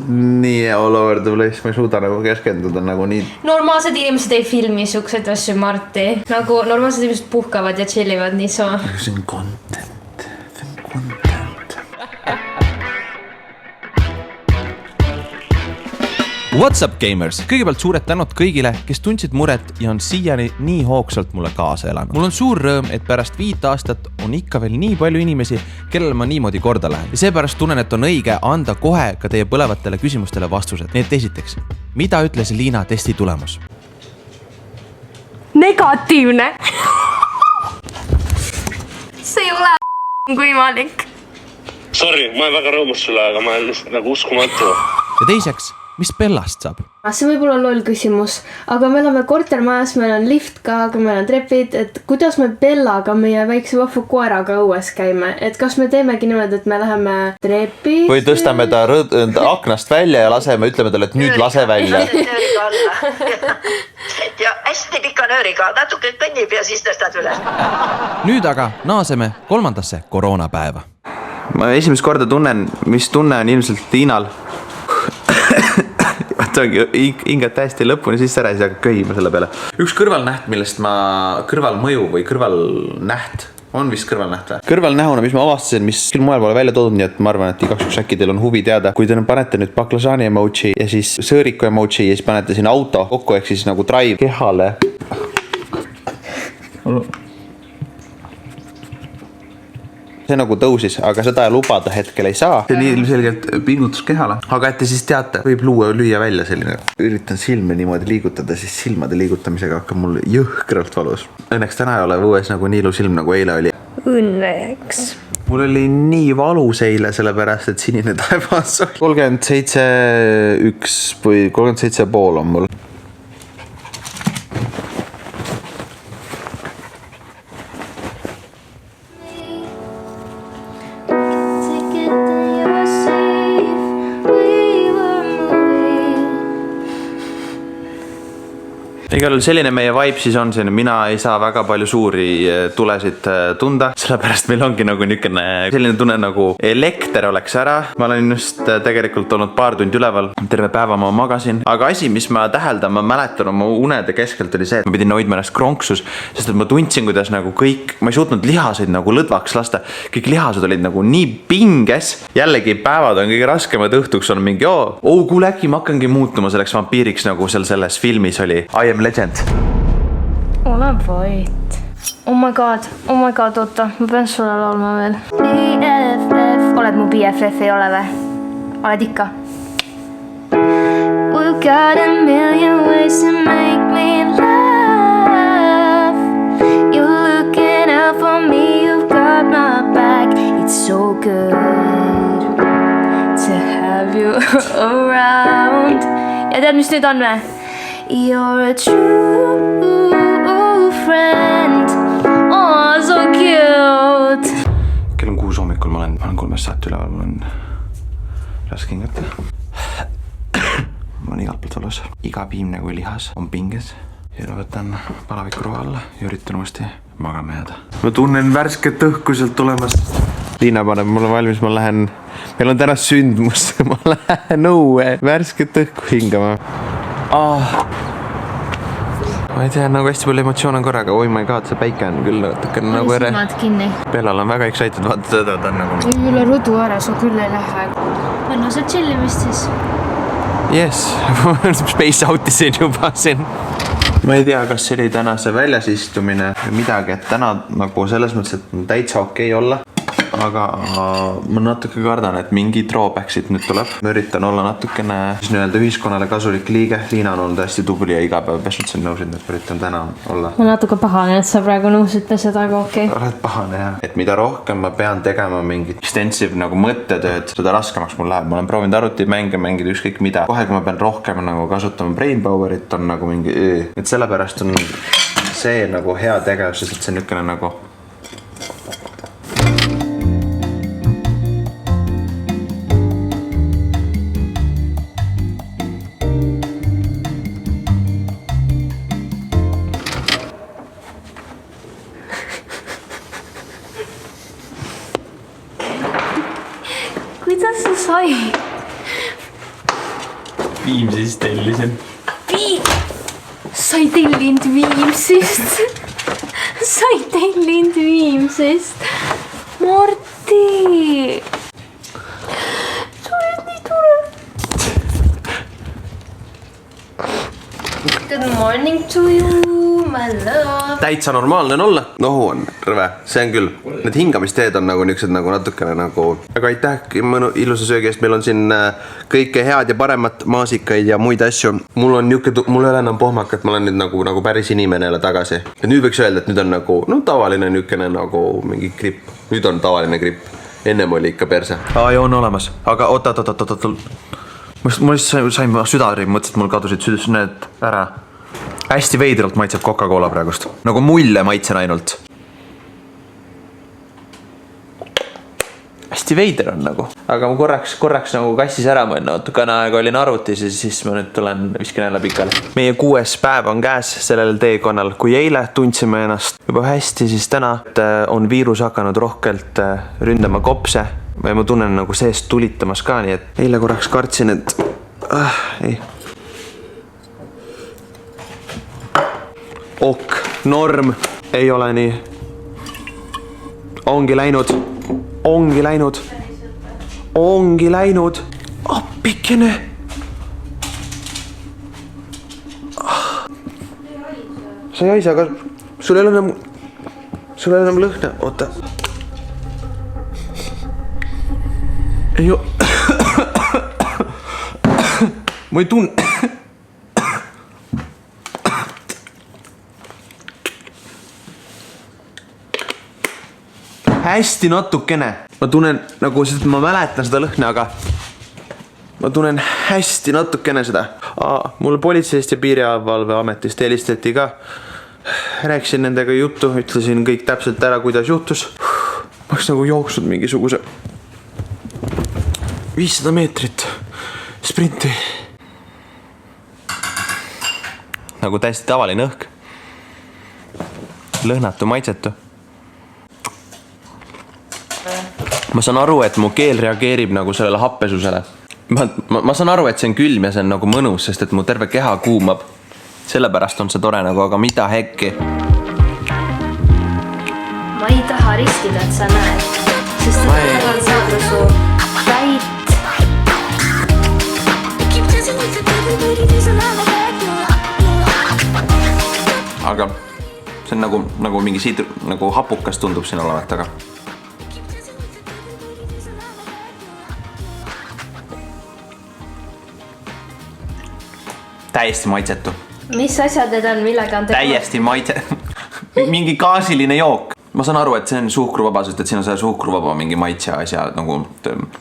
nii olukorda pole, siis ma ei suuda nagu keskenduda nagu nii. Normaalsed inimesed ei filmi suksed asju, Marti. Nagu normaalsed inimesed puhkavad ja chillivad niisama. See on content. What's up, gamers? Kõigepealt suured tänud kõigile, kes tundsid muret ja on siiani nii hoogsalt mulle kaasa elanud. Mul on suur rõõm, et pärast 5 aastat on ikka veel nii palju inimesi, kellel ma niimoodi korda lähen. Ja seepärast tunnen, et on õige anda kohe ka teie põlevatele küsimustele vastused. Need esiteks, mida ütles Liina testi tulemus? Negatiivne. See ei ole võimalik. Sorry, ma olen väga rõõmus sulle, aga ma olen lihtsalt nagu uskumatu. Ja teiseks, mis Bellast saab? See võib olla loll küsimus, aga me oleme kortermajas, meil on lift ka, aga meil on trepid, et kuidas me Bellaga, meie väikse vahva koeraga õues käime, et kas me teemegi niimoodi, et me läheme trepi või tõstame ta aknast välja ja laseme, ütleme talle, et nüüd lase välja. Ja hästi pika nööriga, natuke kõnnib ja siis tõstad üle. Nüüd aga naaseme 3. koroonapäeva. Ma esimest korda tunnen, mis tunne on ilmselt Liinal. Hingad täiesti lõpuni sisse ära ja siis hakkab köhima selle peale. Üks kõrvalnäht, millest kõrvalmõju või kõrvalnäht on vist kõrvalnäht või? Kõrvalnähuna, mis ma avastasin, mis küll mujal pole välja toodud, nii et ma arvan, et igaks äkki teil on huvi teada. Kui te panete nüüd baklažaani emoji ja siis sõõriku emoji ja siis panete siin auto kokku, ehk siis nagu drive kehale. See nagu tõusis, aga seda lubada hetkel ei saa. See on ilmselgelt pingutus kehale. Aga et te siis teate, võib lüüa välja selline. Üritan silme niimoodi liigutada, siis silmade liigutamisega hakkab mul jõhkralt valus. Õnneks täna ei ole õues nagu nii ilus silm nagu eile oli. Õnneks. Mul oli nii valus eile sellepärast, et sinine taevas oli. 37,1 või 37,5 on mul. Igal selline meie vibe siis on selline, mina ei saa väga palju suuri tulesid tunda, sellepärast meil ongi nagu niisugune selline tunne nagu elekter oleks ära. Ma olen just tegelikult olnud paar tundi üleval, terve päeva ma magasin, aga asi, mis ma täheldan, ma mäletan oma unede keskelt oli see, et ma pidin hoidma ennast kronksus, sest et ma tundsin, kuidas nagu kõik, ma ei suutnud lihaseid nagu lõdvaks lasta, kõik lihased olid nagu nii pinges. Jällegi päevad on kõige raskemad, õhtuks on mingi, kuule äkki ma hakkangi muutuma selleks vampiiriks, nagu selles filmis oli I Am Legend. Ole vait. Oh my god, oota, ma pean sulle laulma veel. BFF, oled mu BFF, ei ole või? Oled ikka? We've got a million ways to make me laugh. You're looking out for me, you've got my back. It's so good to have you around. Ja tead, mis nüüd on või? You're a true friend. Oh, so cute. Kell on 6 hommikul, ma olen 3 saat üleval, mul on raske hingata. Mul on igalt poolt valus. Iga piim nagu lihas on pinges. Ja võtan palaviku roa alla ja üritan uuesti magama jääda. Ma tunnen värsket õhku sealt tulemas. Liina paneb mulle valmis, ma lähen, meil on täna sündmus, ma lähen õue värsket õhku hingama. Ma ei tea, nagu hästi palju emotsioon on korraga. Oh my god, see päike on küll natukene nagu ere. Bellal on väga excited, vaata seda, ta on nagu nii. Üle rõdu ära, su küll ei lähe. No sa chillimist siis. Yes, space out'isin juba siin. Ma ei tea, kas see oli tänase väljasistumine või midagi, et täna nagu selles mõttes, et täitsa okei olla. Aga ma natuke kardan, et mingi drawbacksid nüüd tuleb. Ma üritan olla natukene ühiskonnale kasulik liige. Liina on olnud hästi tubli ja iga päev pesnud siin nõusid, et ma üritan täna olla. Ma natuke pahane, et sa praegu nõusid pesed, aga okei. Oled pahane, jah. Et mida rohkem ma pean tegema mingit extensive nagu mõttetööd, seda raskemaks mul läheb. Ma olen proovinud arvutimänge mängida ükskõik mida. Kohe, kui ma pean rohkem nagu kasutama brain powerit, on nagu mingi et sellepärast on see nagu hea tegevus, sest see on niisugune nagu Kuidas sa sai? Viimsist tellisin. Sa ei tellinud Viimsist. Sa ei tellinud Viimsist. Martti. Sa oled nii tore. Good morning to you, my love. Täitsa normaalne on olla. Nohu on rõve, see on küll. Need hingamisteed on nagu niisugused nagu natukene nagu. Aga aitäh ilusa söögi eest. Meil on siin kõike head ja paremat, maasikaid ja muid asju. Mul ei ole enam pohmakat, ma olen nüüd nagu päris inimene jälle tagasi. Ja nüüd võiks öelda, et nüüd on nagu tavaline niisugune nagu mingi gripp. Nüüd on tavaline gripp. Ennem oli ikka perse. Aa, on olemas. Aga oota. Ma sain südariim, mõtlesin, et mul kadusid need ära. Hästi veidralt maitseb Coca-Cola praegust. Nagu mulle maitsen ainult. Hästi veider on nagu. Aga ma korraks nagu kassis ära mõelnud. Natukene aega olin arvutis ja siis ma nüüd tulen viskin jälle pikali. Meie 6. päev on käes sellel teekonnal. Kui eile tundsime ennast juba hästi, siis täna on viirus hakanud rohkelt ründama kopse. Ja ma tunnen nagu seest tulitamas ka, nii et eile korraks kartsin, et ei. Ok, norm, ei ole nii. Ongi läinud. Appikene. Sa ei haise, aga sul ei ole enam lõhna, oota. Ei oo. Ma ei tunne. Hästi natukene. Ma tunnen nagu seda, ma mäletan seda lõhna, aga ma tunnen hästi natukene seda. Mulle politseist ja piirivalveametist helistati ka. Rääkisin nendega juttu, ütlesin kõik täpselt ära, kuidas juhtus. Ma oleks nagu jooksnud mingisuguse 500 meetrit sprinti. Nagu täiesti tavaline õhk. Lõhnatu, maitsetu. Ma saan aru, et mu keel reageerib nagu sellele happesusele. Ma saan aru, et see on külm ja see on nagu mõnus, sest et mu terve keha kuumab. Sellepärast on see tore nagu, aga mida hekki? Ma ei taha riskida, et sa näed. Sest et ma on saada su väit. Aga see on nagu mingi nagu hapukas tundub siin olevat, aga täiesti maitsetu. Mis asjad need on, millega on täiesti mingi gaasiline jook. Ma saan aru, et see on suhkruvaba, sest et siin on see suhkruvaba mingi maitse asja nagu...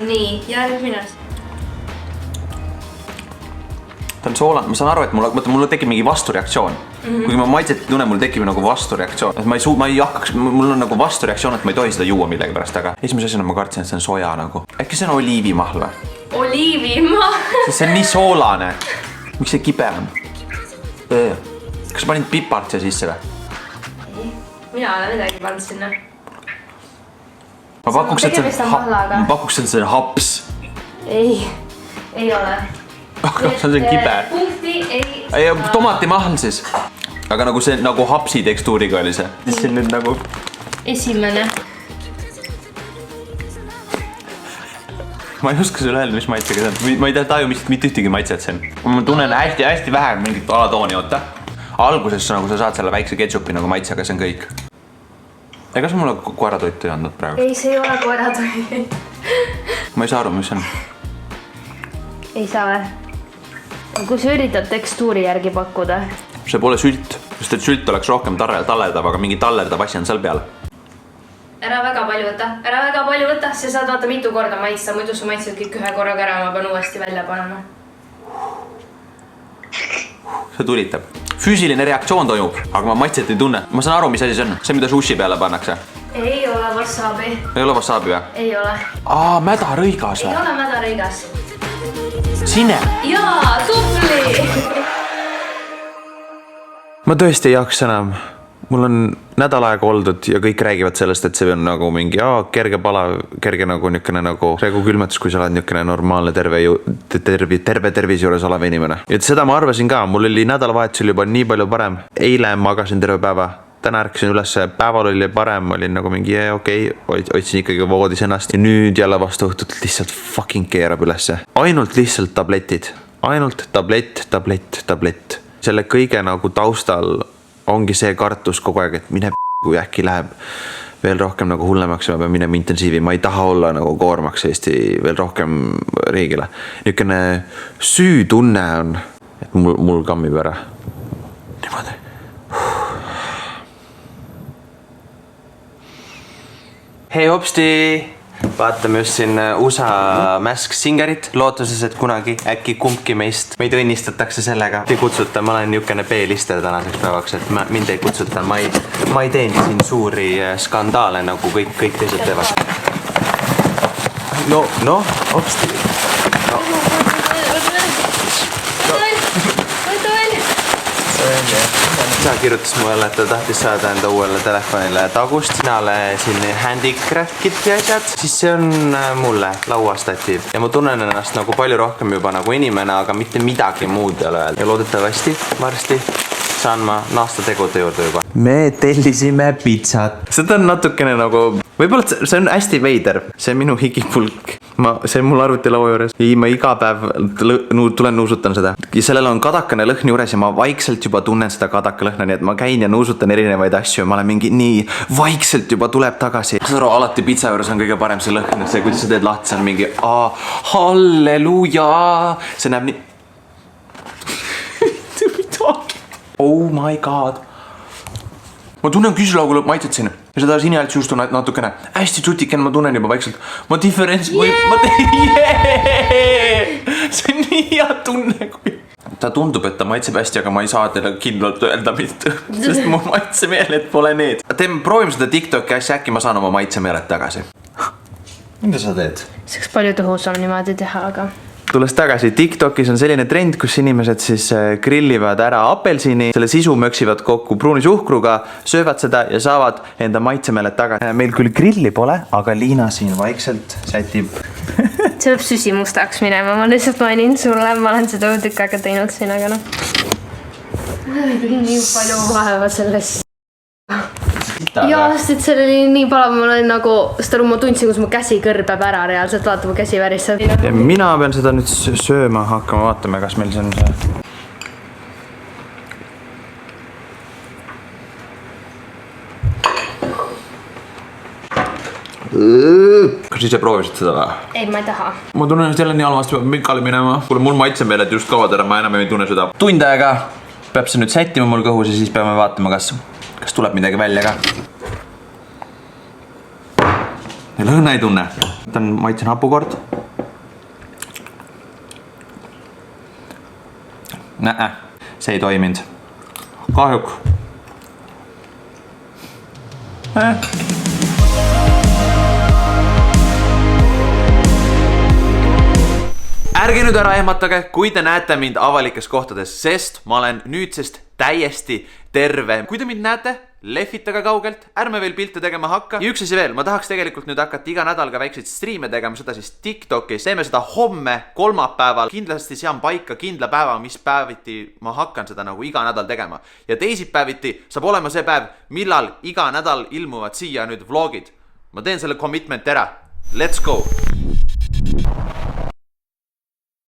Nii, järgmine. Ta on soolan, ma saan aru, et mulle tekib mingi vastureaktsioon. Kui ma maitset tunnen, mul tekib nagu vastureaktsioon. Ma ei hakkaks, mul on nagu vastureaktsioon, et ma ei tohi seda juua millegi pärast, aga esimese asjana ma kartsin, et see on soja nagu. Äkki see on oliivimahl või? Oliivimahl? Sest see on nii soolane. Miks see kibe on? Kas sa panid pipart siia sisse või? Ei, mina olen midagi pannud sinna. Ma pakuks, et see on haps. Ei ole. See on see kibe. Punkti ei... Tomatimahl siis. Aga nagu see nagu hapsi tekstuuriga oli see. See on nüüd nagu... Esimene. Ma ei oska sulle öelda, mis maitsega see on. Ma ei taju mitte ühtegi maitset see on. Ma tunnen hästi vähe mingit alatooni, oota. Alguses nagu sa saad selle väikse ketšupi nagu maitse, aga see on kõik. Ega sa mulle koeratoitu ei andnud praegu? Ei, see ei ole koeratoit. Ma ei saa aru, mis on. Ei saa või? Kui sa üritad tekstuuri järgi pakkuda? See pole sült, sest et sült oleks rohkem tallerdav, aga mingi tallerdav asi on seal peal. Ära väga palju võta, sa saad vaata mitu korda maitsta, muidu sa maitsed kõik ühe korraga ära, ma pean uuesti välja panema. See tulitab. Füüsiline reaktsioon toimub, aga ma maitset ei tunne. Ma saan aru, mis asi see on. See, mida sushi peale pannakse. Ei ole wasabi. Ei ole wasabi või? Ei ole. Mädarõigas või? Ei ole mädarõigas. Sine? Jaa, tubli! Ma tõesti ei jaksa enam. mul on nädal aega oldud ja kõik räägivad sellest, et see on nagu mingi kerge palav, kerge nagu niisugune nagu külmetus, kui sa oled niisugune normaalne terve tervise juures olev inimene. Et seda ma arvasin ka, mul oli nädalavahetusel juba nii palju parem. Eile magasin terve päeva, täna ärkasin üles, päeval oli parem, olin nagu mingi okei, otsin ikkagi voodis ennast ja nüüd jälle vastu õhtut lihtsalt fucking keerab ülesse. Ainult lihtsalt tabletid, ainult tablett. Selle kõige nagu taustal ongi see kartus kogu aeg, et mine kui äkki läheb veel rohkem nagu hullemaks ja ma pean minema intensiivi. Ma ei taha olla nagu koormaks Eesti veel rohkem riigile. Niisugune süütunne on, et mul kammib ära. Niimoodi. Hei hopsti! Vaatame just siin USA Mask Singerit, lootuses, et kunagi äkki kumbki meist meid õnnistatakse sellega. Ei kutsuta, ma olen niisugune B-lister tänaseks päevaks, et mind ei kutsuta. Ma ei teeni siin suuri skandaale, nagu kõik teised teevad. No, hopsti. Sa kirjutas mulle, et ta tahtis saada enda uuele telefonile tagust, sinale siin handicraft-kit ja asjad, siis see on mulle lauastatiiv. Ja ma tunnen ennast nagu palju rohkem juba nagu inimene, aga mitte midagi muud ei ole öelda. Ja loodetavasti varsti saan ma naasta tegude juurde juba. Me tellisime pizzat. Seda on natukene nagu... Võib-olla see on hästi veider. See on minu higipulk. See on mul arvutilaua juures. Ma iga päev tulen nuusutan seda. Ja sellel on kadakane lõhn juures ja ma vaikselt juba tunnen seda kadaka lõhna, nii et ma käin ja nuusutan erinevaid asju ja ma olen mingi nii vaikselt juba tuleb tagasi. Sõru, alati pizza juures on kõige parem see lõhn. See, kuidas sa teed lahti, see on mingi halleluja. See näeb nii... Oh my god. Ma tunnen küslaugu maitset siin. Ja seda sinihäältsuust on natukene. Hästi tutiken, ma tunnen juba vaikselt. Ma diferents... See on nii hea tunne, kui... Ta tundub, et ta maitseb hästi, aga ma ei saa teile kindlalt öelda mitte. Sest mu maitsemeeled pole need. Proovime seda TikToki asja, äkki ma saan oma maitsemeeled tagasi. Mida sa teed? See oleks palju tõhusam niimoodi teha, aga... Tulles tagasi, TikTokis on selline trend, kus inimesed siis grillivad ära apelsini, selle sisu möksivad kokku pruunisuhkruga, söövad seda ja saavad enda maitsemeeled tagasi. Meil küll grilli pole, aga Liina siin vaikselt sätib. See peab süsimustaks minema, ma lihtsalt mainin sulle, ma olen seda tükk aega teinud siin, aga noh. Nii palju vaeva sellest. Jaa, sest see oli nii palav, ma olin nagu, seda ma tundsin, kus mu käsi kõrbeb ära reaalselt, vaata mu käsi väriseb. Ja mina pean seda nüüd sööma hakkama, vaatame, kas meil see on see. Kas ise proovisid seda või? Ei, ma ei taha. Ma tunnen, et jälle nii halvasti peab mikale minema. Kuule, mul maitsemeeled just kaovad ära, ma enam ei tunne seda. Tund aega peab see nüüd sättima mul kõhus ja siis peame vaatama, kas tuleb midagi välja ka. Ja lõhna ei tunne. Maitsen hapukord. Näe, see ei toiminud. Kahjuk. Ärge nüüd ära ehmatage, kui te näete mind avalikes kohtades, sest ma olen nüüdsest täiesti terve. Kui te mind näete, lehvitage kaugelt, ärme veel pilte tegema hakka. Ja üks asi veel, ma tahaks tegelikult nüüd hakata iga nädal ka väikseid striime tegema, seda siis TikTokis. Teeme seda homme, kolmapäeval. Kindlasti sean paika kindla päeva, mis päeviti ma hakkan seda nagu iga nädal tegema. Ja teisipäeviti saab olema see päev, millal iga nädal ilmuvad siia nüüd vlogid. Ma teen selle commitment ära. Let's go!